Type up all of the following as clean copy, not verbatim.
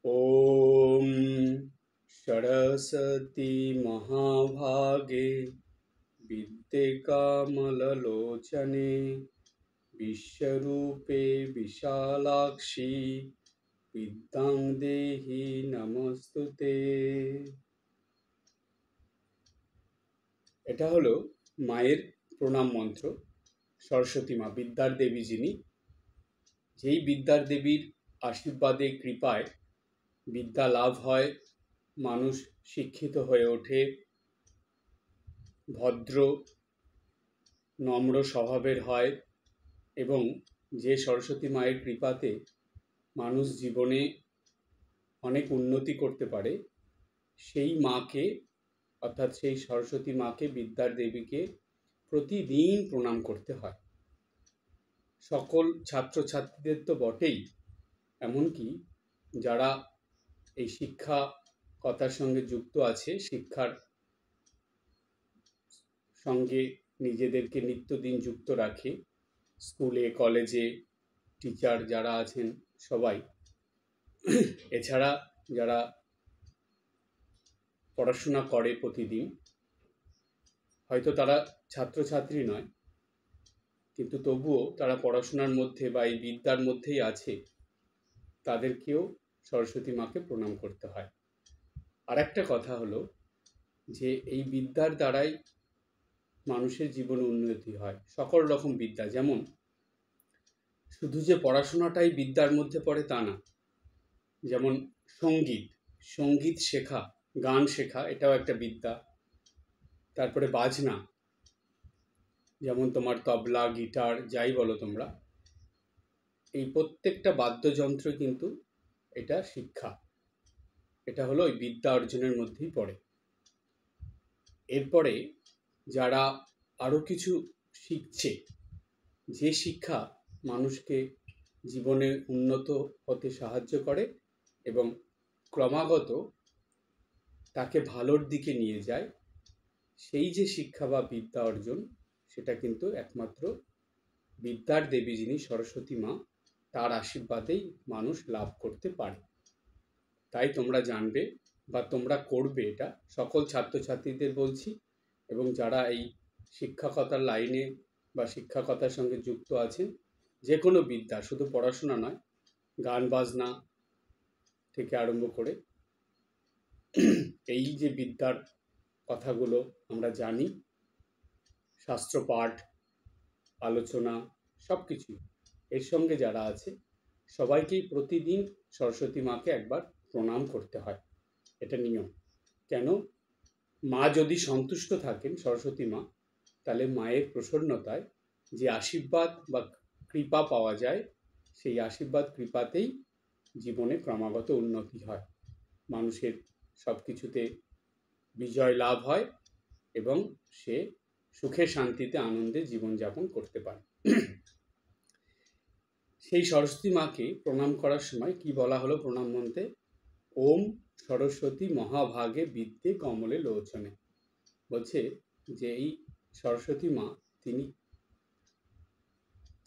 ॐ सरस्वती महाभागे विद्ये कमललोचने विश्वरूपे विशालाक्षी विद्यां देहि नमस्तुते। এটা হলো মায়ের প্রণাম মন্ত্র। সরস্বতী মা বিদ্যার দেবী, যিনি যেই বিদ্যার দেবীর আশীর্বাদে কৃপায় বিদ্যা লাভ হয়, মানুষ শিক্ষিত হয়ে ওঠে, ভদ্র নম্র স্বভাবের হয়, এবং যে সরস্বতী মায়ের কৃপাতে মানুষ জীবনে অনেক উন্নতি করতে পারে, সেই মাকে অর্থাৎ সেই সরস্বতী মাকে, বিদ্যার দেবীকে প্রতিদিন প্রণাম করতে হয়। সকল ছাত্রছাত্রীদের তো বটেই, এমনকি যারা এই শিক্ষা কথার সঙ্গে যুক্ত আছে, শিক্ষার সঙ্গে নিজেদেরকে নিত্যদিন যুক্ত রাখে, স্কুলে কলেজে টিচার যারা আছেন সবাই, এছাড়া যারা পড়াশোনা করে প্রতিদিন, হয়তো তারা ছাত্রছাত্রী নয়, কিন্তু তবুও তারা পড়াশোনার মধ্যে বা এই বিদ্যার মধ্যেই আছে, তাদেরকেও সরস্বতী মাকে প্রণাম করতে হয়। আর একটা কথা হলো যে এই বিদ্যার দ্বারাই মানুষের জীবনে উন্নতি হয়। সকল রকম বিদ্যা, যেমন শুধু যে পড়াশোনাটাই বিদ্যার মধ্যে পড়ে তা না, যেমন সঙ্গীত শেখা, গান শেখা, এটাও একটা বিদ্যা। তারপরে বাজনা, যেমন তোমার তবলা, গিটার, যাই বলো তোমরা, এই প্রত্যেকটা বাদ্যযন্ত্র কিন্তু এটা শিক্ষা, এটা হলো ওই বিদ্যা অর্জনের মধ্যেই পড়ে। এরপরে যারা আরো কিছু শিখছে, যে শিক্ষা মানুষকে জীবনে উন্নত হতে সাহায্য করে এবং ক্রমাগত তাকে ভালোর দিকে নিয়ে যায়, সেই যে শিক্ষা বা বিদ্যা অর্জন, সেটা কিন্তু একমাত্র বিদ্যার দেবী, যিনি সরস্বতী মা, তার আশীর্বাদেই মানুষ লাভ করতে পারে। তাই তোমরা জানবে বা তোমরা করবে, এটা সকল ছাত্রছাত্রীদের বলছি, এবং যারা এই শিক্ষকতার লাইনে বা শিক্ষকতার সঙ্গে যুক্ত আছেন, যে কোনো বিদ্যা, শুধু পড়াশোনা নয়, গান বাজনা থেকে আরম্ভ করে এই যে বিদ্যার কথাগুলো আমরা জানি, শাস্ত্র পাঠ, আলোচনা, সব কিছুই, এর সঙ্গে যারা আছে সবাইকেই প্রতিদিন সরস্বতী মাকে একবার প্রণাম করতে হয়। এটা নিয়ম। কেন? মা যদি সন্তুষ্ট থাকেন, সরস্বতী মা, তাহলে মায়ের প্রসন্নতায় যে আশীর্বাদ বা কৃপা পাওয়া যায়, সেই আশীর্বাদ কৃপাতেই জীবনে ক্রমাগত উন্নতি হয়, মানুষের সব কিছুতে বিজয় লাভ হয় এবং সে সুখে শান্তিতে আনন্দে জীবনযাপন করতে পারে। সেই সরস্বতী মাকে প্রণাম করার সময় কি বলা হলো প্রণাম মন্ত্রে? ওম সরস্বতী মহাভাগে বিদ্যে কমলে লোচনে। বলছে যে এই সরস্বতী মা, তিনি,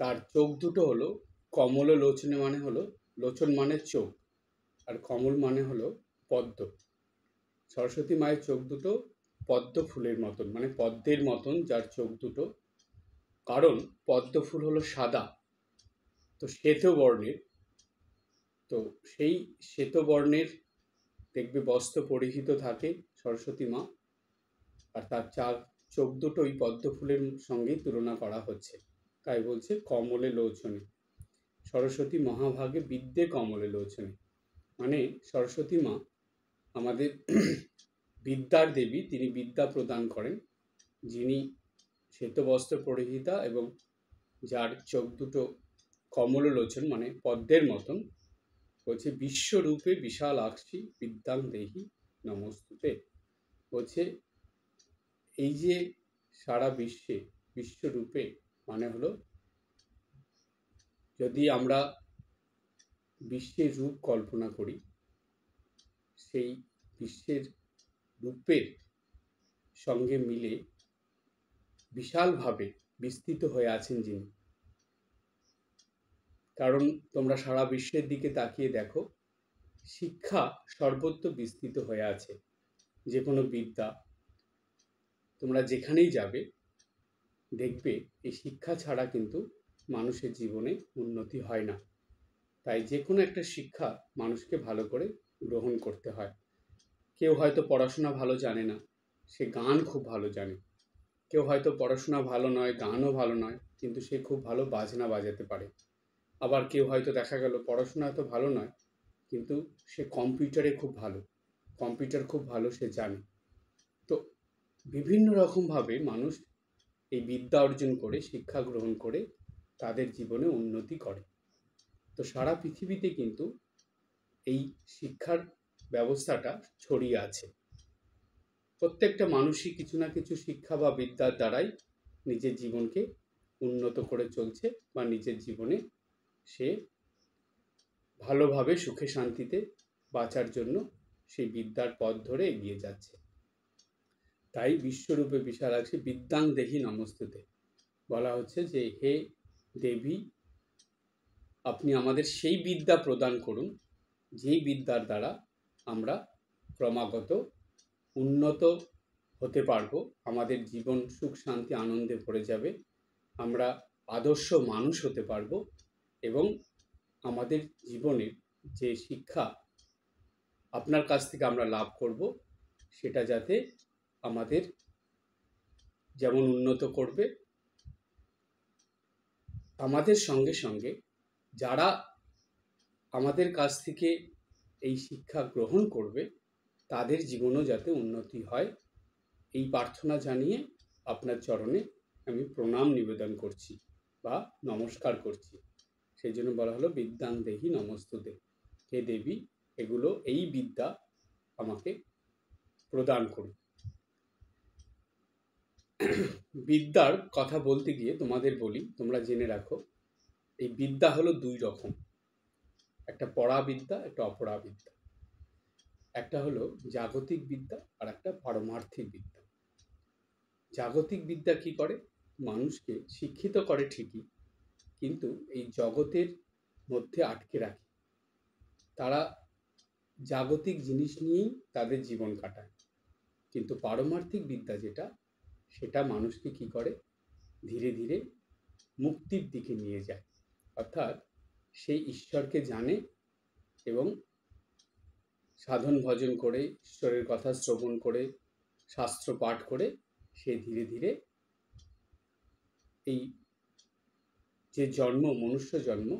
তার চোখ দুটো হলো কমল লোচনে, মানে হলো লোচন মানে চোখ, আর কমল মানে হলো পদ্ম। সরস্বতী মায়ের চোখ দুটো পদ্ম ফুলের মতন, মানে পদ্মের মতন যার চোখ দুটো, কারণ পদ্ম ফুল হলো সাদা, তো শ্বেত বর্ণের, তো সেই শ্বেত বর্ণের দেখবে বস্ত্র পরিহিত থাকে সরস্বতী মা, আর তার চোখ দুটো ওই পদ্ম ফুলের সঙ্গেই তুলনা করা হচ্ছে, তাই বলছে কমলে লোচনে। সরস্বতী মহাভাগে বিদ্যে কমলে লোচনে, মানে সরস্বতী মা আমাদের বিদ্যার দেবী, তিনি বিদ্যা প্রদান করেন, যিনি শ্বেত বস্ত্র পরিহিতা এবং যার চোখ দুটো কমললোচন মানে পদ্মের মতন, বলছে বিশ্বরূপে বিশালাক্ষী বিদ্যাং দেহি নমস্তুতে। বলছে এই যে সারা বিশ্বে, বিশ্বরূপে মানে হলো, যদি আমরা বিশ্বের রূপ কল্পনা করি, সেই বিশ্বের রূপের সঙ্গে মিলে বিশালভাবে বিস্তৃত হয়ে আছেন যিনি। কারণ তোমরা সারা বিশ্বের দিকে তাকিয়ে দেখো, শিক্ষা সর্বত্র বিস্তৃত হয়ে আছে। যে কোনো বিদ্যা তোমরা যেখানেই যাবে দেখবে এই শিক্ষা ছাড়া কিন্তু মানুষের জীবনে উন্নতি হয় না। তাই যে কোনো একটা শিক্ষা মানুষকে ভালো করে গ্রহণ করতে হয়। কেউ হয়তো পড়াশোনা ভালো জানে না, সে গান খুব ভালো জানে। কেউ হয়তো পড়াশোনা ভালো নয়, গানও ভালো নয়, কিন্তু সে খুব ভালো বাজনা বাজাতে পারে। আবার কেউ হয়তো দেখা গেল পড়াশোনা এত ভালো নয়, কিন্তু সে কম্পিউটারে খুব ভালো, কম্পিউটার খুব ভালো সে জানে। তো বিভিন্ন রকমভাবে মানুষ এই বিদ্যা অর্জন করে, শিক্ষা গ্রহণ করে তাদের জীবনে উন্নতি করে। তো সারা পৃথিবীতে কিন্তু এই শিক্ষার ব্যবস্থাটা ছড়িয়ে আছে। প্রত্যেকটা মানুষই কিছু না কিছু শিক্ষা বা বিদ্যার দ্বারাই নিজের জীবনকে উন্নত করে চলছে বা নিজের জীবনে সে ভালোভাবে সুখে শান্তিতে বাঁচার জন্য সেই বিদ্যার পথ ধরে এগিয়ে যাচ্ছে। তাই বিশ্বরূপে বিশালাক্ষী বিদ্যাং দেহি নমস্তুতে বলা হচ্ছে যে হে দেবী, আপনি আমাদের সেই বিদ্যা প্রদান করুন যেই বিদ্যার দ্বারা আমরা ক্রমাগত উন্নত হতে পারবো, আমাদের জীবন সুখ শান্তি আনন্দে ভরে যাবে, আমরা আদর্শ মানুষ হতে পারবো এবং আমাদের জীবনের যে শিক্ষা আপনার কাছ থেকে আমরা লাভ করব সেটা যাতে আমাদের যেমন উন্নত করবে, আমাদের সঙ্গে সঙ্গে যারা আমাদের কাছ থেকে এই শিক্ষা গ্রহণ করবে তাদের জীবনও যাতে উন্নতি হয়, এই প্রার্থনা জানিয়ে আপনার চরণে আমি প্রণাম নিবেদন করছি বা নমস্কার করছি। সেই জন্য বলা হলো বিদ্যাং দেহি নমস্তুতে, হে দেবী এগুলো এই বিদ্যা আমাকে প্রদান করুন। বিদ্যার কথা বলতে গিয়ে তোমাদের বলি, তোমরা জেনে রাখো এই বিদ্যা হলো দুই রকম, একটা পড়া বিদ্যা, একটা অপরা বিদ্যা। একটা হলো জাগতিক বিদ্যা আর একটা পারমার্থিক বিদ্যা। জাগতিক বিদ্যা কি করে? মানুষকে শিক্ষিত করে ঠিকই, কিন্তু এই জগতের মধ্যে আটকে রাখে। তারা জাগতিক জিনিস নিয়েই তাদের জীবন কাটায়। কিন্তু পারমার্থিক বিদ্যা যেটা, সেটা মানুষকে কি করে? ধীরে ধীরে মুক্তির দিকে নিয়ে যায়। অর্থাৎ সেই ঈশ্বরকে জানে এবং সাধন ভজন করে, ঈশ্বরের কথা শ্রবণ করে, শাস্ত্র পাঠ করে সে ধীরে ধীরে এই যে জন্ম, মনুষ্য জন্ম,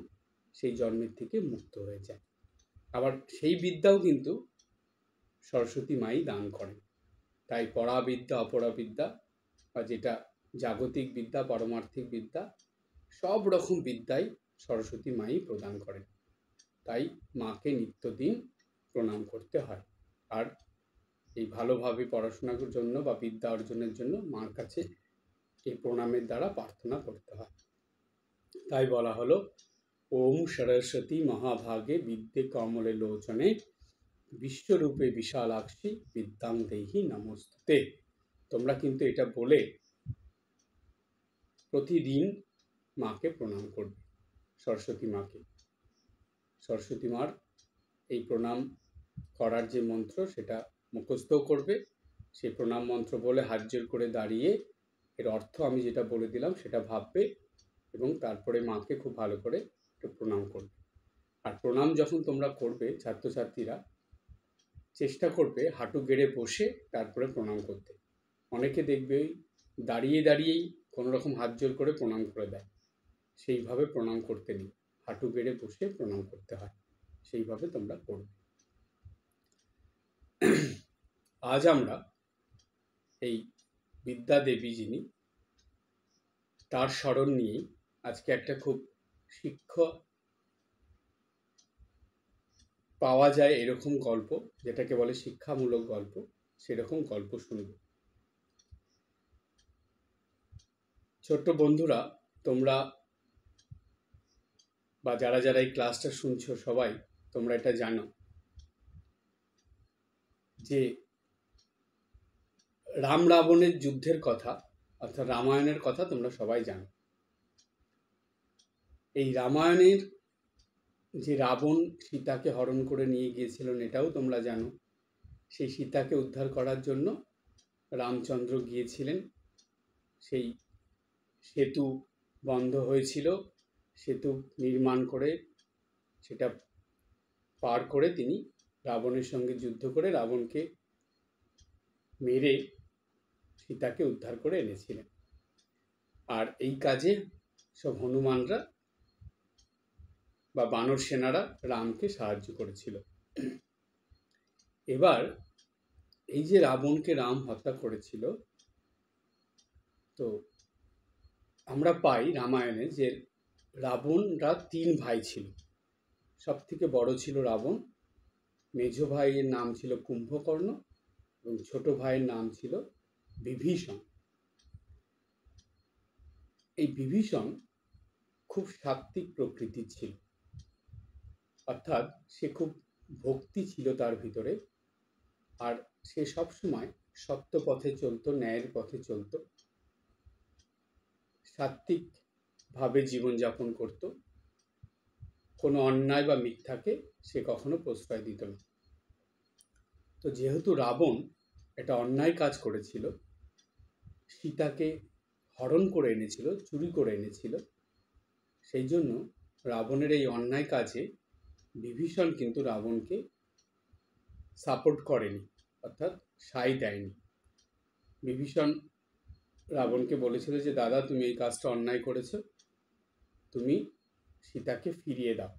সেই জন্মের থেকে মুক্ত হয়ে যায়। আবার সেই বিদ্যাও কিন্তু সরস্বতী মাই দান করেন। তাই পড়া বিদ্যা, অপরা বিদ্যা বা যেটা জাগতিক বিদ্যা, পারমার্থিক বিদ্যা, সব রকম বিদ্যাই সরস্বতী মাই প্রদান করেন। তাই মাকে নিত্যদিন প্রণাম করতে হয়। আর এই ভালোভাবে পড়াশোনার জন্য বা বিদ্যা অর্জনের জন্য মার কাছে এই প্রণামের দ্বারা প্রার্থনা করতে হয়। তাই বলা হলো ওম সরস্বতী মহাভাগে বিদ্যে কমলে লোচনে বিশ্বরূপে বিশালাক্ষী বিদ্যাং দেহি নমস্তুতে। তোমরা কিন্তু এটা বলে প্রতিদিন মাকে প্রণাম করবে, সরস্বতী মাকে। সরস্বতী মার এই প্রণাম করার যে মন্ত্র সেটা মুখস্থও করবে। সেই প্রণাম মন্ত্র বলে হাত জোর করে দাঁড়িয়ে এর অর্থ আমি যেটা বলে দিলাম সেটা ভাববে এবং তারপরে মাকে খুব ভালো করে একটু প্রণাম করবে। আর প্রণাম যখন তোমরা করবে ছাত্রছাত্রীরা, চেষ্টা করবে হাঁটু গেড়ে বসে তারপরে প্রণাম করতে। অনেকে দেখবে দাঁড়িয়ে দাঁড়িয়েই কোনো রকম হাত জোর করে প্রণাম করে দেয়। সেইভাবে প্রণাম করতে নেই, হাঁটু গেড়ে বসে প্রণাম করতে হয়, সেইভাবে তোমরা করবে। আজ আমরা এই বিদ্যা দেবী যিনি, তার স্মরণ নিয়েই আজকে একটা খুব শিক্ষা পাওয়া যায় এরকম গল্প, যেটাকে বলে শিক্ষামূলক গল্প, সেরকম গল্প শুনব। ছোট্ট বন্ধুরা, তোমরা বা যারা যারা এই ক্লাসটা শুনছো সবাই তোমরা এটা জানো যে রাম রাবণের যুদ্ধের কথা, অর্থাৎ রামায়ণের কথা তোমরা সবাই জানো। এই রামায়ণের যে রাবণ সীতাকে হরণ করে নিয়ে গিয়েছিলেন এটাও তোমরা জানো। সেই সীতাকে উদ্ধার করার জন্য রামচন্দ্র গিয়েছিলেন। সেই সেতু বন্ধ হয়েছিল, সেতু নির্মাণ করে সেটা পার করে তিনি রাবণের সঙ্গে যুদ্ধ করে রাবণকে মেরে সীতাকে উদ্ধার করে এনেছিলেন। আর এই কাজে সব হনুমানরা বা বানর সেনারা রামকে সাহায্য করেছিল। এবার এই যে রাবণকে রাম হত্যা করেছিল, তো আমরা পাই রামায়ণে যে রাবণরা 3 ভাই ছিল। সব থেকে বড় ছিল রাবণ, মেজ ভাইয়ের নাম ছিল কুম্ভকর্ণ এবং ছোট ভাইয়ের নাম ছিল বিভীষণ। এই বিভীষণ খুব সাত্ত্বিক প্রকৃতির ছিল, অর্থাৎ সে খুব ভক্তি ছিল তার ভিতরে, আর সে সবসময় সত্য পথে চলতো, ন্যায়ের পথে চলতো, সাত্ত্বিকভাবে জীবনযাপন করত, কোনো অন্যায় বা মিথ্যাকে সে কখনো প্রশ্রয় দিত না। তো যেহেতু রাবণ একটা অন্যায় কাজ করেছিল, সীতাকে হরণ করে এনেছিল, চুরি করে এনেছিল, সেই জন্য রাবণের এই অন্যায় কাজে বিভীষণ কিন্তু রাবণকে সাপোর্ট করেনি, অর্থাৎ সায় দেয়নি। বিভীষণ রাবণকে বলেছিল যে দাদা তুমি এই কাজটা অন্যায় করেছো, তুমি সীতাকে ফিরিয়ে দাও,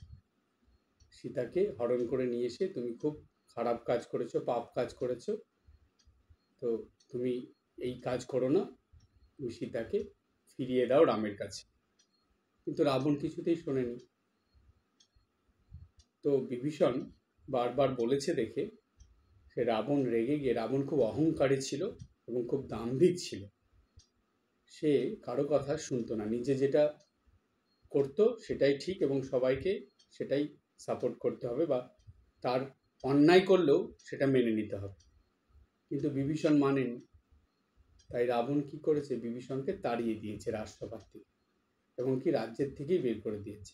সীতাকে হরণ করে নিয়ে এসে তুমি খুব খারাপ কাজ করেছো, পাপ কাজ করেছো, তো তুমি এই কাজ করো না, তুমি সীতাকে ফিরিয়ে দাও রামের কাছে। কিন্তু রাবণ কিছুতেই শোনেনি। তো বিভীষণ বারবার বলেছে দেখে সে রাবণ রেগে গিয়ে, রাবণ খুব অহংকারী ছিল এবং খুব দাম্ভিক ছিল, সে কারো কথা শুনতো না, নিজে যেটা করতো সেটাই ঠিক এবং সবাইকে সেটাই সাপোর্ট করতে হবে, বা তার অন্যায় করলেও সেটা মেনে নিতে হবে। কিন্তু বিভীষণ মানেনি, তাই রাবণ কি করেছে, বিভীষণকে তাড়িয়ে দিয়েছে রাজসভা থেকে, এবং কি রাজ্যের থেকেই বের করে দিয়েছে।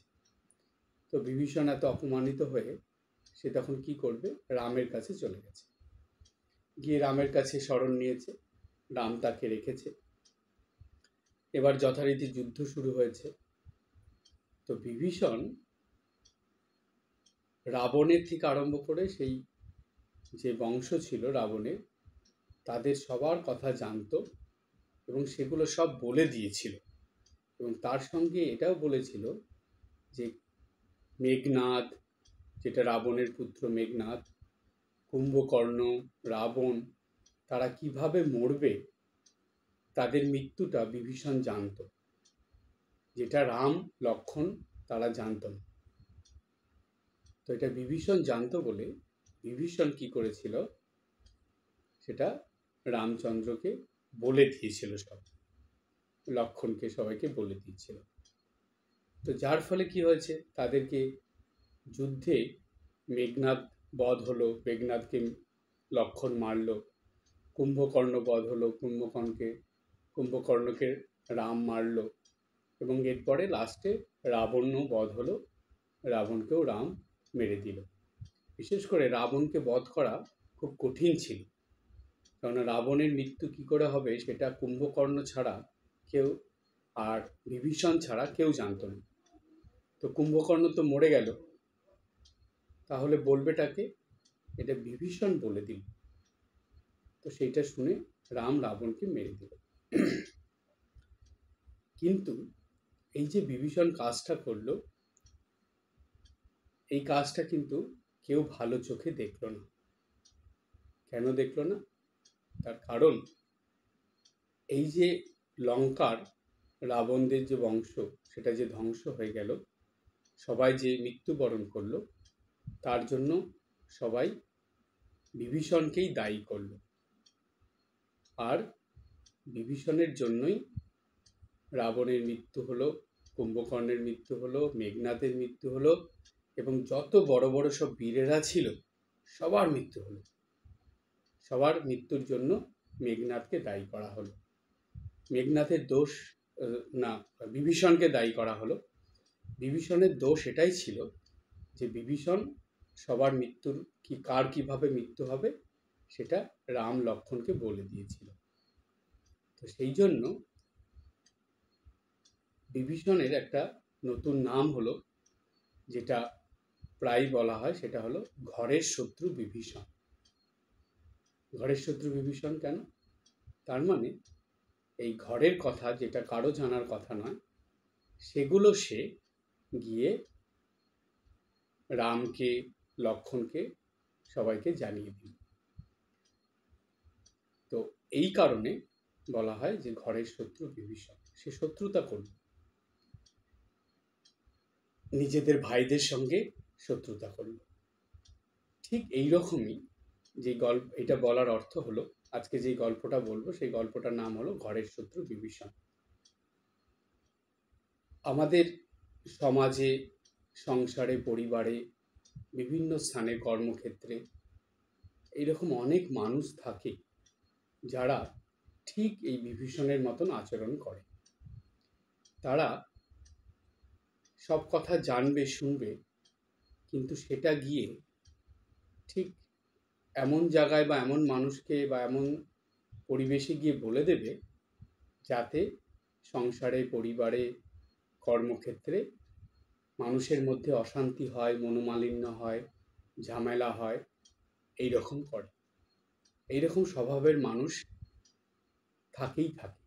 তো বিভীষণ এত অপমানিত হয়ে সে তখন কি করবে, রামের কাছে চলে গেছে, গিয়ে রামের কাছে শরণ নিয়েছে, রাম তাকে রেখেছে। এবার যথারীতি যুদ্ধ শুরু হয়েছে। তো বিভীষণ রাবণের থেকে আরম্ভ করে সেই যে বংশ ছিল রাবণের, তাদের সবার কথা জানতো এবং সেগুলো সব বলে দিয়েছিল, এবং তার সঙ্গে এটাও বলেছিল যে মেঘনাদ, যেটা রাবণের পুত্র মেঘনাদ, কুম্ভকর্ণ, রাবণ, তারা কিভাবে মরবে তাদের মৃত্যুটা বিভীষণ জানত, যেটা রাম লক্ষ্মণ তারা জানত না। তো এটা বিভীষণ জানতো বলে বিভীষণ কি করেছিল, সেটা রামচন্দ্রকে বলে দিয়েছিল, সব লক্ষ্মণকে সবাইকে বলে দিয়েছিল। তো যার ফলে কি হয়েছে, তাদেরকে যুদ্ধে মেঘনাদ বধ হলো, মেঘনাদকে লক্ষ্মণ মারল, কুম্ভকর্ণ বধ হলো, কুম্ভকর্ণকে রাম মারল, এবং এরপরে লাস্টে রাবণও বধ হলো, রাবণকেও রাম মেরে দিল। বিশেষ করে রাবণকে বধ করা খুব কঠিন ছিল, কারণ রাবণের মৃত্যু কি করে হবে সেটা কুম্ভকর্ণ ছাড়া কেউ, আর বিভীষণ ছাড়া কেউ জানতো না। তো কুম্ভকর্ণ তো মরে গেল, তাহলে বলবেটাকে, এটা বিভীষণ বলে দিল। তো সেইটা শুনে রাম রাবণকে মেরে দিল। কিন্তু এই যে বিভীষণ কাজটা করলো, এই কাজটা কিন্তু কেউ ভালো চোখে দেখলো না। কেন দেখলো না? তার কারণ এই যে লঙ্কার রাবণদের যে বংশ, সেটা যে ধ্বংস হয়ে গেল, সবাই যে মৃত্যুবরণ করলো, তার জন্য সবাই বিভীষণকেই দায়ী করলো। আর বিভীষণের জন্যই রাবণের মৃত্যু হলো, কুম্ভকর্ণের মৃত্যু হলো, মেঘনাদের মৃত্যু হলো, এবং যত বড় বড় সব বীরেরা ছিল সবার মৃত্যু হলো। সবার মৃত্যুর জন্য মেঘনাদকে দায়ী করা হলো। মেঘনাদের দোষ না, বিভীষণকে দায়ী করা হলো। বিভীষণের দোষ এটাই ছিল যে বিভীষণ সবার মৃত্যুর কার কিভাবে মৃত্যু হবে সেটা রাম লক্ষ্মণকে বলে দিয়েছিল। তো সেই জন্য বিভীষণের একটা নতুন নাম হলো, যেটা প্রায় বলা হয়, সেটা হলো ঘরের শত্রু বিভীষণ। ঘরের শত্রু বিভীষণ কেন? তার মানে এই ঘরের কথা যেটা কারো জানার কথা নয়, সেগুলো সে গিয়ে রামকে, লক্ষ্মণকে, সবাইকে জানিয়ে দিল। তো এই কারণে বলা হয় যে ঘরের শত্রু বিভীষণ। সে শত্রুতা করল, নিজেদের ভাইদের সঙ্গে শত্রুতা করল। ঠিক এই রকমই যে গল্প, এটা বলার অর্থ হলো, আজকে যে গল্পটা বলবো সেই গল্পটার নাম হলো ঘরের শত্রু বিভীষণ। আমাদের সমাজে, সংসারে, পরিবারে, বিভিন্ন স্থানে, কর্মক্ষেত্রে এইরকম অনেক মানুষ থাকে যারা ঠিক এই বিভীষণের মতন আচরণ করে। তারা সব কথা জানবে, শুনবে, কিন্তু সেটা গিয়ে ঠিক এমন জায়গায় বা এমন মানুষকে বা এমন পরিবেশে গিয়ে বলে দেবে যাতে সংসারে, পরিবারে, কর্মক্ষেত্রে মানুষের মধ্যে অশান্তি হয়, মনোমালিন্য হয়, ঝামেলা হয়। এইরকম করে, এইরকম স্বভাবের মানুষ থাকেই থাকে।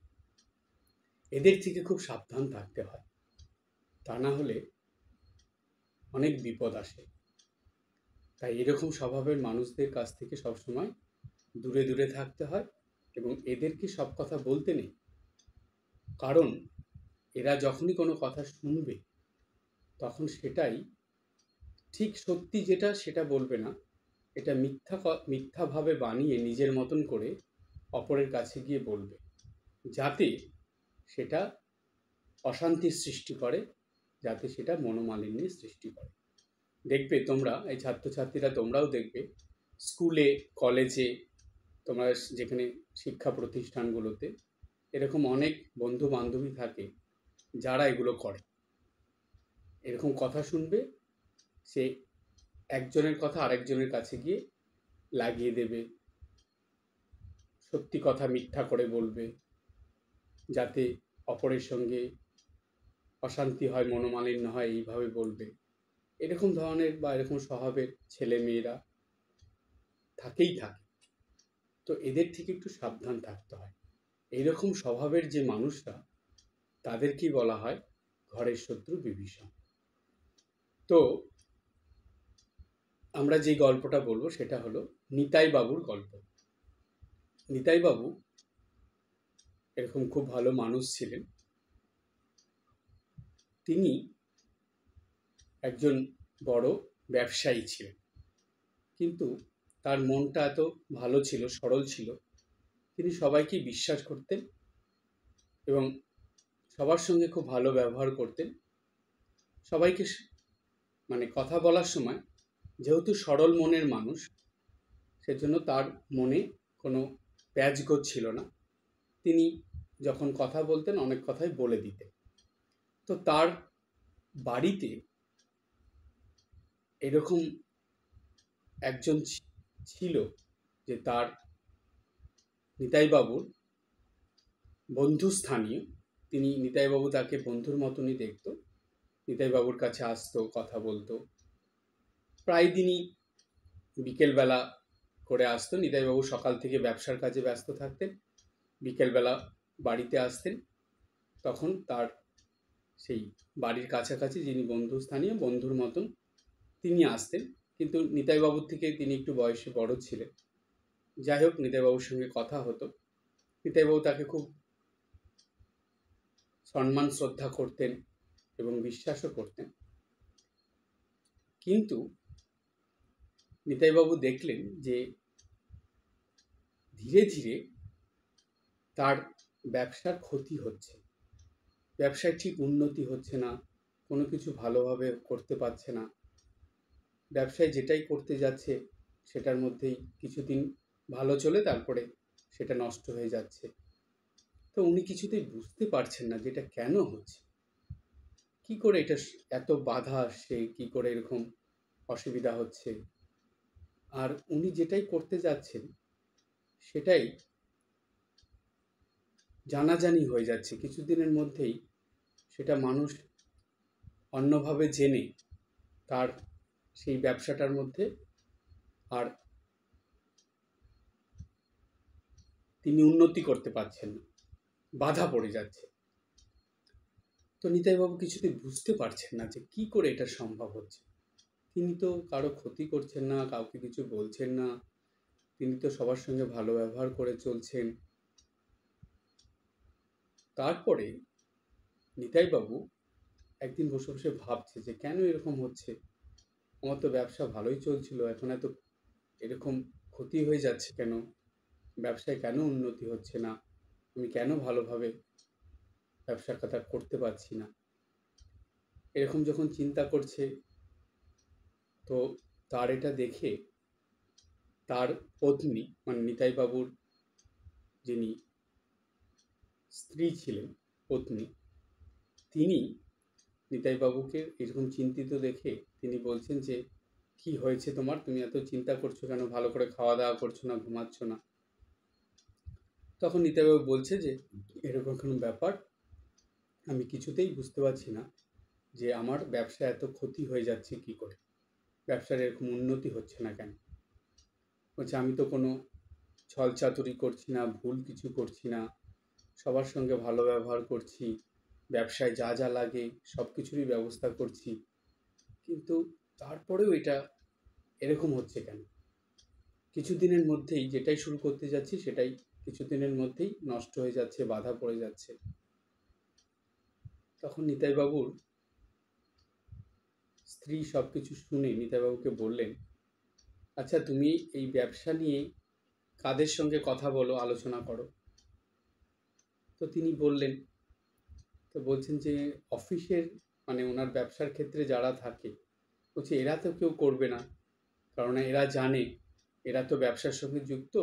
এদের থেকে খুব সাবধান থাকতে হয়, তা না হলে অনেক বিপদ আসে। তাই এরকম স্বভাবের মানুষদের কাছ থেকে সবসময় দূরে দূরে থাকতে হয় এবং এদেরকে সব কথা বলতে নেই। কারণ এরা যখনই কোনো কথা শুনবে তখন সেটাই ঠিক সত্যি, যেটা সেটা বলবে না, এটা মিথ্যাভাবে বানিয়ে নিজের মতন করে অপরের কাছে গিয়ে বলবে, যাতে সেটা অশান্তির সৃষ্টি করে, যাতে সেটা মনোমালিন্যের সৃষ্টি করে। দেখবে তোমরা, এই ছাত্রছাত্রীরা, তোমরাও দেখবে স্কুলে, কলেজে, তোমরা যেখানে শিক্ষা প্রতিষ্ঠানগুলোতে এরকম অনেক বন্ধু বান্ধবী থাকে যারা এগুলো করে। এরকম কথা শুনবে, সে একজনের কথা আরেকজনের কাছে গিয়ে লাগিয়ে দেবে, সত্যি কথা মিথ্যা করে বলবে, যাতে অপরের সঙ্গে অশান্তি হয়, মনোমালিন্য হয়, এইভাবে বলবে। এরকম ধরনের বা এরকম স্বভাবের ছেলে মেয়েরা থাকেই থাকে। তো এদের থেকে একটু সাবধান থাকতে হয়। এইরকম স্বভাবের যে মানুষরা, তাদেরকেই বলা হয় ঘরের শত্রু বিভীষণ। তো আমরা যে গল্পটা বলবো সেটা হলো নিতাই বাবুর গল্প। নিতাই বাবু এরকম খুব ভালো মানুষ ছিলেন। তিনি একজন বড় ব্যবসায়ী ছিলেন, কিন্তু তার মনটা এত ভালো ছিল, সরল ছিল, তিনি সবাইকে বিশ্বাস করতেন এবং সবার সঙ্গে খুব ভালো ব্যবহার করতেন। সবাইকে মানে কথা বলার সময়, যেহেতু সরল মনের মানুষ, সেজন্য তার মনে কোনো প্যাঁচগোছ ছিল না। তিনি যখন কথা বলতেন অনেক কথাই বলে দিতেন। তো তার বাড়িতে এরকম একজন ছিল যে তার নিতাইবাবুর বন্ধুস্থানীয়। তিনি, নিতাইবাবু তাকে বন্ধুর মতনই দেখত। নিতাইবাবুর কাছে আসতো, কথা বলতো। প্রায় দিনই বিকেলবেলা করে আসতো। নিতাইবাবু সকাল থেকে ব্যবসার কাজে ব্যস্ত থাকতেন, বিকেলবেলা বাড়িতে আসতেন। তখন তার সেই বাড়ির কাছাকাছি যিনি বন্ধুস্থানীয়, বন্ধুর মতন তিনি আসতেন। কিন্তু নিতাইবাবুর থেকে তিনি একটু বয়সে বড় ছিলেন। যাই হোক, নিতাইবাবুর সঙ্গে কথা হতো। নিতাইবাবু তাকে খুব সম্মান শ্রদ্ধা করতেন এবং বিশ্বাসও করতেন। কিন্তু নিতাইবাবু দেখলেন যে ধীরে ধীরে তার ব্যবসার ক্ষতি হচ্ছে, ব্যবসায় ঠিক উন্নতি হচ্ছে না, কোনো কিছু ভালোভাবে করতে পারছে না। ব্যবসায় যেটাই করতে যাচ্ছে সেটার মধ্যেই কিছুদিন ভালো চলে, তারপরে সেটা নষ্ট হয়ে যাচ্ছে। তো উনি কিছুতেই বুঝতে পারছেন না যে এটা কেন হচ্ছে, কি করে এটা এত বাধা আসছে, কি করে এরকম অসুবিধা হচ্ছে। আর উনি যেটাই করতে যাচ্ছেন সেটাই জানাজানি হয়ে যাচ্ছে। কিছুদিনের মধ্যেই সেটা মানুষ অন্যভাবে জেনে তার সেই ব্যবসাটার মধ্যে আর তিনি উন্নতি করতে পারছেন না, বাধা পড়ে যাচ্ছে। তো নিতাইবাবু কিছুতেই বুঝতে পারছেন না যে কি করে এটা সম্ভব হচ্ছে। তিনি তো কারো ক্ষতি করছেন না, কাউকে কিছু বলছেন না, তিনি তো সবার সঙ্গে ভালো ব্যবহার করে চলছেন। তারপরে নিতাইবাবু একদিন বসে বসে ভাবছে যে কেন এরকম হচ্ছে, আমার তো ব্যবসা ভালোই চলছিল, এখন এত এরকম ক্ষতি হয়ে যাচ্ছে কেন, ব্যবসায় কেন উন্নতি হচ্ছে না, আমি কেন ভালোভাবে ব্যবসাটা করতে পারছি না। এরকম যখন চিন্তা করছে, তো তার এটা দেখে তার পত্নী মানে নিতাইবাবুর যিনি স্ত্রী ছিলেন, পত্নী, তিনি নিতাইবাবুকে এরকম চিন্তিত দেখে তিনি বলছেন যে কি হয়েছে তোমার, তুমি এত চিন্তা করছো কেন, ভালো করে খাওয়া দাওয়া করছো না, ঘুমাচ্ছ না। তখন নিতাইবাবু বলছে যে এরকম কোনো ব্যাপার, আমি কিছুতেই বুঝতে পারছি না যে আমার ব্যবসা এত ক্ষতি হয়ে যাচ্ছে কি করে, ব্যবসার এরকম উন্নতি হচ্ছে না কেন। বলছে আমি তো কোনো ছলচাতুরি করছি না, ভুল কিছু করছি না, সবার সঙ্গে ভালো ব্যবহার করছি, ব্যবসায় যা যা লাগে সব কিছুরই ব্যবস্থা করছি, কিন্তু তারপরেও এটা এরকম হচ্ছে কেন। কিছুদিনের মধ্যেই যেটাই শুরু করতে যাচ্ছি সেটাই কিছুদিনের মধ্যেই নষ্ট হয়ে যাচ্ছে, বাধা পড়ে যাচ্ছে। তখন নিতাইবাবুর স্ত্রী সব কিছু শুনে নিতাইবাবুকে বললেন, আচ্ছা তুমি এই ব্যবসা নিয়ে কাদের সঙ্গে কথা বলো, আলোচনা করো। তো তিনি বললেন, তো বলছেন যে অফিসের মানে ওনার ব্যবসার ক্ষেত্রে যারা থাকে, বলছে এরা তো কেউ করবে না, কারণ এরা জানে এরা তো ব্যবসার সঙ্গে যুক্ত,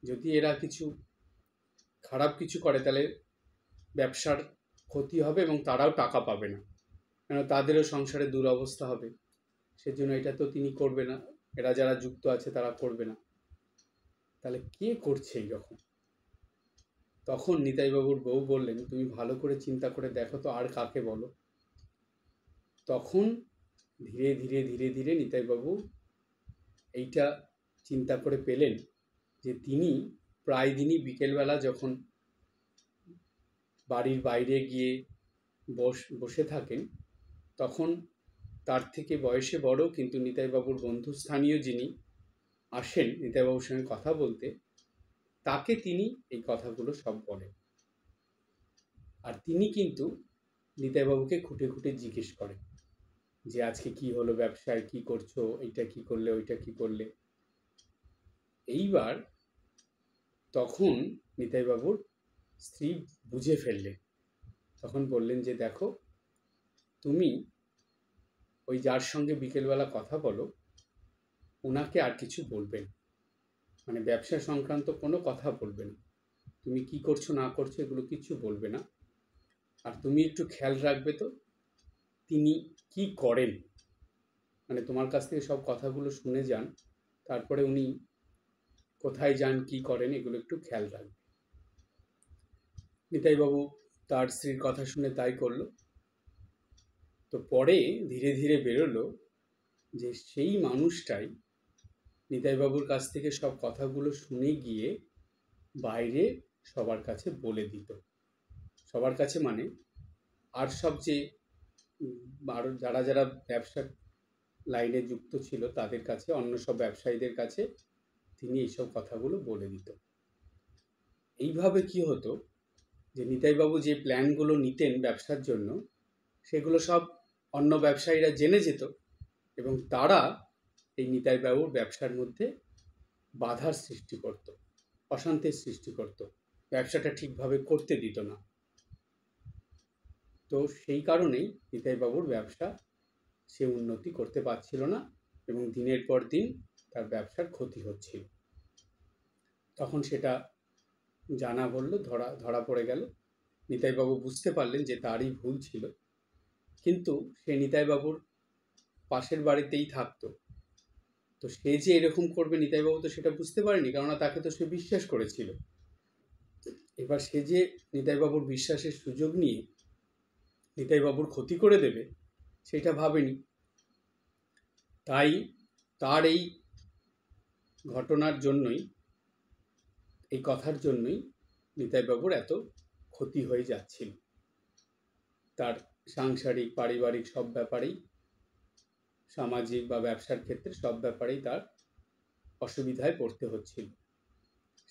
যদি এরা কিছু খারাপ কিছু করে তাহলে ব্যবসার ক্ষতি হবে এবং তারাও টাকা পাবে না, কেন তাদেরও সংসারে দুরবস্থা হবে, সেজন্য এটা তো তিনি করবে না, এরা যারা যুক্ত আছে তারা করবে না। তাহলে কে করছে এইরকম? তখন নিতাইবাবুর বউ বললেন, তুমি ভালো করে চিন্তা করে দেখো তো আর কাকে বলো। তখন ধীরে ধীরে ধীরে ধীরে নিতাইবাবু এইটা চিন্তা করে পেলেন যে তিনি প্রায় দিনই বিকেলবেলা যখন বাড়ির বাইরে গিয়ে বসে থাকেন, তখন তার থেকে বয়সে বড় কিন্তু নিতাইবাবুর বন্ধুস্থানীয় যিনি আসেন নিতাইবাবুর সঙ্গে কথা বলতে, তাকে তিনি এই কথাগুলো সব বলেন। আর তিনি কিন্তু নিতাইবাবুকে খুঁটে খুঁটে জিজ্ঞেস করেন যে আজকে কি হলো ব্যবসায়, কি করছো, এইটা কি করলে, ওইটা কি করলে। এইবার তখন নিতাইবাবুর স্ত্রী বুঝে ফেললেন, তখন বললেন যে দেখো, তুমি ওই যার সঙ্গে বিকেলবেলা কথা বলো ওনাকে আর কিছু বলবে না, মানে ব্যবসা সংক্রান্ত কোনো কথা বলবে না, তুমি কি করছো না করছো এগুলো কিছু বলবে না। আর তুমি একটু খেয়াল রাখবে তো তিনি কি করেন, মানে তোমার কাছ থেকে সব কথাগুলো শুনে যান, তারপরে উনি কোথায় যান, কি করেন, এগুলো একটু খেয়াল রাখবে। নিতাইবাবু তার স্ত্রীর কথা শুনে তাই করলো। তো পরে ধীরে ধীরে বেরোলো যে সেই মানুষটাই নিতাইবাবুর কাছ থেকে সব কথাগুলো শুনে গিয়ে বাইরে সবার কাছে বলে দিত। সবার কাছে মানে আর সব যে আরও যারা যারা ব্যবসা লাইনে যুক্ত ছিল তাদের কাছে, অন্য সব ব্যবসায়ীদের কাছে তিনি এইসব কথাগুলো বলে দিত। এইভাবে কি হতো যে নিতাইবাবু যে প্ল্যানগুলো নিতেন ব্যবসার জন্য, সেগুলো সব অন্য ব্যবসায়ীরা জেনে যেত এবং তারা এই নিতাইবাবুর ব্যবসার মধ্যে বাধার সৃষ্টি করত, অশান্তির সৃষ্টি করত, ব্যবসাটা ঠিকভাবে করতে দিত না। তো সেই কারণেই নিতাইবাবুর ব্যবসা সে উন্নতি করতে পারছিল না এবং দিনের পর দিন তার ব্যবসার ক্ষতি হচ্ছিল। তখন সেটা জানা বলল, ধরা পড়ে গেল। নিতাইবাবু বুঝতে পারলেন যে তারই ভুল ছিল, কিন্তু সে নিতাইবাবুর পাশের বাড়িতেই থাকতো। তো সে যে এরকম করবে নিতাইবাবু তো সেটা বুঝতে পারেনি, কেননা তাকে তো সে বিশ্বাস করেছিল। এবার সে যে নিতাইবাবুর বিশ্বাসের সুযোগ নিয়ে নিতাইবাবুর ক্ষতি করে দেবে সেটা ভাবেনি। তাই তার এই ঘটনার জন্যই, এই কথার জন্যই নিতাইবাবুর এত ক্ষতি হয়ে যাচ্ছিল। তার সাংসারিক, পারিবারিক সব ব্যাপারেই, সামাজিক বা ব্যবসার ক্ষেত্রে সব ব্যাপারেই তার অসুবিধায় পড়তে হচ্ছিল।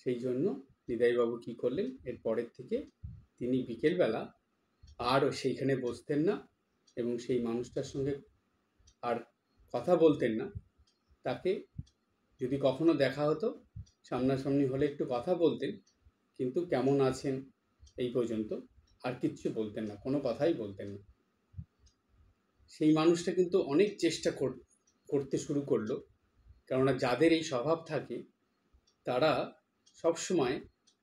সেই জন্য নিতাইবাবু কি করলেন, এর পরের থেকে তিনি বিকেলবেলা আর সেইখানে বসতেন না এবং সেই মানুষটার সঙ্গে আর কথা বলতেন না। তাকে যদি কখনো দেখা হতো, সামনাসামনি হলে একটু কথা বলতেন, কিন্তু কেমন আছেন এই পর্যন্ত, আর কিচ্ছু বলতেন না, কোনো কথাই বলতেন না। সেই মানুষটা কিন্তু অনেক চেষ্টা করতে শুরু করলো, কেননা যাদের এই স্বভাব থাকে তারা সবসময়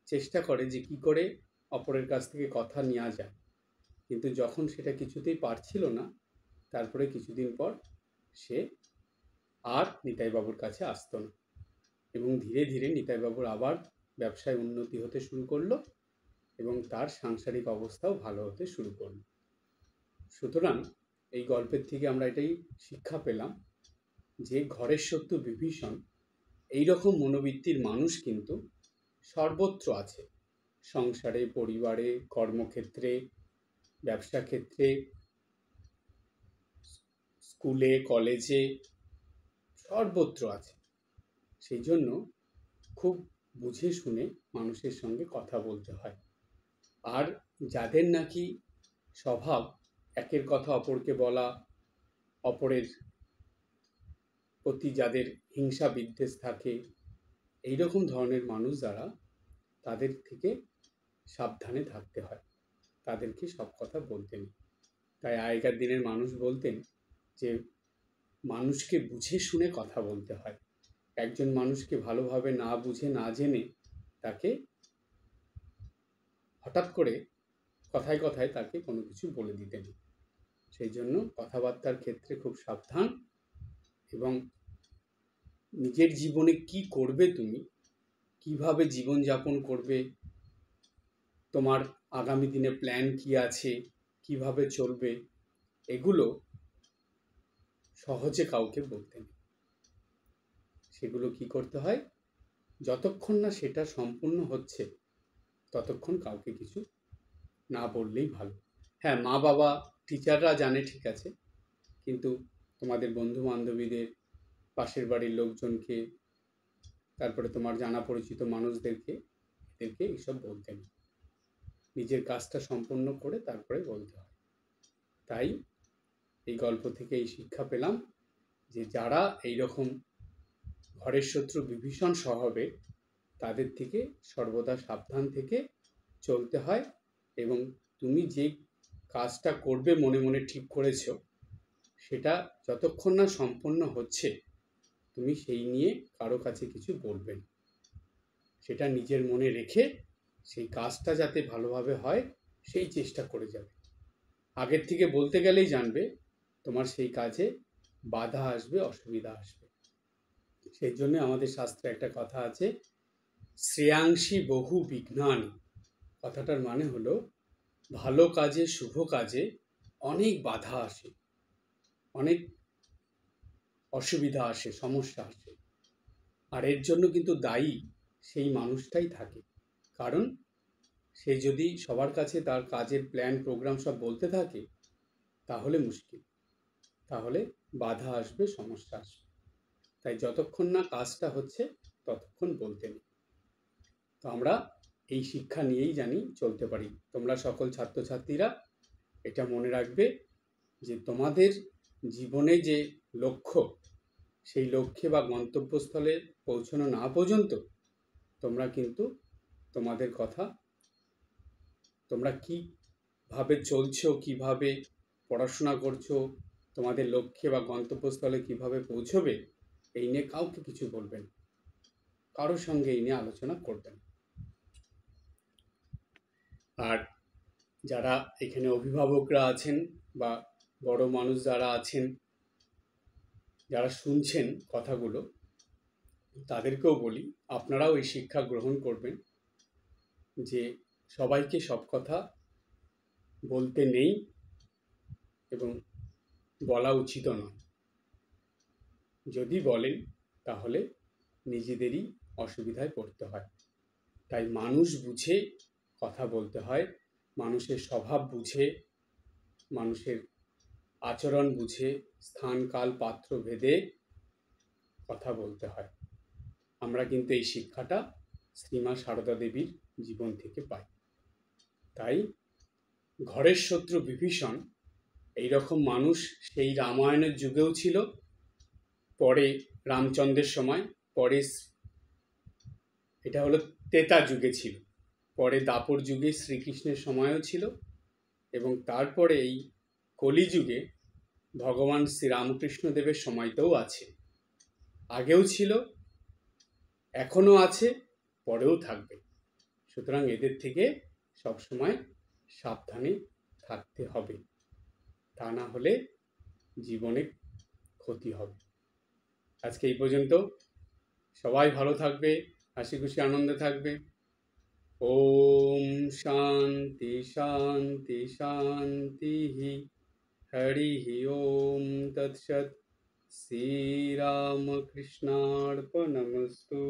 চেষ্টা করে যে কি করে অপরের কাছ থেকে কথা নেওয়া যায়। কিন্তু যখন সেটা কিছুতেই পারছিল না, তারপরে কিছুদিন পর সে আর নিতাইবাবুর কাছে আসতো না এবং ধীরে ধীরে নিতাইবাবুর আবার ব্যবসায় উন্নতি হতে শুরু করলো এবং তার সাংসারিক অবস্থাও ভালো হতে শুরু করলো। সুতরাং এই গল্পের থেকে আমরা এটাই শিক্ষা পেলাম যে ঘরের শত্রু বিভীষণ এইরকম মনোবৃত্তির মানুষ কিন্তু সর্বত্র আছে। সংসারে, পরিবারে, কর্মক্ষেত্রে, ব্যবসা ক্ষেত্রে, স্কুলে, কলেজে, সর্বত্র আছে। সেই জন্য খুব বুঝে শুনে মানুষের সঙ্গে কথা বলতে হয়। আর যাদের নাকি স্বভাব একের কথা অপরকে বলা, অপরের প্রতি যাদের হিংসা বিদ্বেষ থাকে, এইরকম ধরনের মানুষ যারা, তাদের থেকে সাবধানে থাকতে হয়, তাদেরকে সব কথা বলতে নেই। তাই আগেকার দিনের মানুষ বলতেন যে মানুষকে বুঝে শুনে কথা বলতে হয়। একজন মানুষকে ভালোভাবে না বুঝে না জেনে তাকে হঠাৎ করে কথায় কথায় তাকে কোনো কিছু বলে দিতে নেই। সেই জন্য কথাবার্তার ক্ষেত্রে খুব সাবধান এবং নিজের জীবনে কি করবে, তুমি কিভাবে জীবনযাপন করবে, তোমার আগামী দিনে প্ল্যান কি আছে, কিভাবে চলবে, এগুলো সহজে কাউকে বলতে নেই। সেগুলো কি করতে হয়, যতক্ষণ না সেটা সম্পূর্ণ হচ্ছে ততক্ষণ কাউকে কিছু না বললেই ভালো। হ্যাঁ, মা বাবা, টিচাররা জানে ঠিক আছে, কিন্তু তোমাদের বন্ধু বান্ধবীদের, পাশের বাড়ির লোকজনকে, তারপরে তোমার জানা পরিচিত মানুষদেরকে, এদেরকে এইসব বলতে নেই। নিজের কাজটা সম্পন্ন করে তারপরে বলতে হয়। তাই এই গল্প থেকে এই শিক্ষা পেলাম যে যারা এইরকম ঘরের শত্রু বিভীষণ স্বভাবে, তাদের থেকে সর্বদা সাবধান থেকে চলতে হয় এবং তুমি যে কাজটা করবে মনে মনে ঠিক করেছ, সেটা যতক্ষণ না সম্পন্ন হচ্ছে তুমি সেই নিয়ে কারো কাছে কিছু বলবে না। সেটা নিজের মনে রেখে সেই কাজটা যাতে ভালোভাবে হয় সেই চেষ্টা করে যাবে। আগের থেকে বলতে গেলেই জানবে তোমার সেই কাজে বাধা আসবে, অসুবিধা আসবে। সেই জন্য আমাদের শাস্ত্রে একটা কথা আছে, শ্রেয়াংসী বহু বিঘ্নানি। কথাটার মানে হলো ভালো কাজে, শুভ কাজে অনেক বাধা আসে, অনেক অসুবিধা আসে, সমস্যা আসে। আর এর জন্য কিন্তু দায়ী সেই মানুষটাই থাকে। কারণ সে যদি সবার কাছে তার কাজের প্ল্যান প্রোগ্রাম সব বলতে থাকে তাহলে মুশকিল, তাহলে বাধা আসবে, সমস্যা আসবে। তাই যতক্ষণ না কাজটা হচ্ছে ততক্ষণ বলতে নেই। তো আমরা এই শিক্ষা নিয়েই জানি চলতে পারি। তোমরা সকল ছাত্রছাত্রীরা এটা মনে রাখবে যে তোমাদের জীবনে যে লক্ষ্য, সেই লক্ষ্যে বা গন্তব্যস্থলে পৌঁছানো না পর্যন্ত তোমরা কিন্তু তোমাদের কথা, তোমরা কিভাবে চলছো, কিভাবে পড়াশোনা করছো, তোমাদের লক্ষ্যে বা গন্তব্যস্থলে কিভাবে পৌঁছবে, এই নিয়ে কাউকে কিছু বলবেন, কারোর সঙ্গে এই নিয়ে আলোচনা করবেন। আর যারা এখানে অভিভাবকরা আছেন বা বড় মানুষ যারা আছেন, যারা শুনছেন কথাগুলো তাদেরকেও বলি, আপনারাও এই শিক্ষা গ্রহণ করবেন যে সবাইকে সব কথা বলতে নেই এবং বলা উচিতও নয়। যদি বলেন তাহলে নিজেদেরই অসুবিধায় পড়তে হয়। তাই মানুষ বুঝে কথা বলতে হয়, মানুষের স্বভাব বুঝে, মানুষের আচরণ বুঝে, স্থান কাল পাত্র ভেদে কথা বলতে হয়। আমরা কিন্তু এই শিক্ষাটা শ্রীমা সারদা দেবীর জীবন থেকে পাই। তাই ঘরের শত্রু বিভীষণ এইরকম মানুষ সেই রামায়ণের যুগেও ছিল, পরে রামচন্দ্রের সময়, পরে এটা হলো ত্রেতা যুগে ছিল, পরে দাপর যুগে শ্রীকৃষ্ণের সময়ও ছিল, এবং তারপরে এই কলিযুগে ভগবান শ্রীরামকৃষ্ণ দেবের সময়তেও আছে। আগেও ছিল, এখনো আছে, পরেও থাকবে। সুতরাং এদের থেকে সবসময় সাবধানে থাকতে হবে, তা না হলে জীবনে ক্ষতি হবে। আজকে এই পর্যন্ত। সবাই ভালো থাকবে, হাসি খুশি আনন্দে থাকবে। ওম শান্তি শান্তি শান্তি। হরি ওম তৎসৎ। শ্রীরামকৃষ্ণার্পণমস্তু।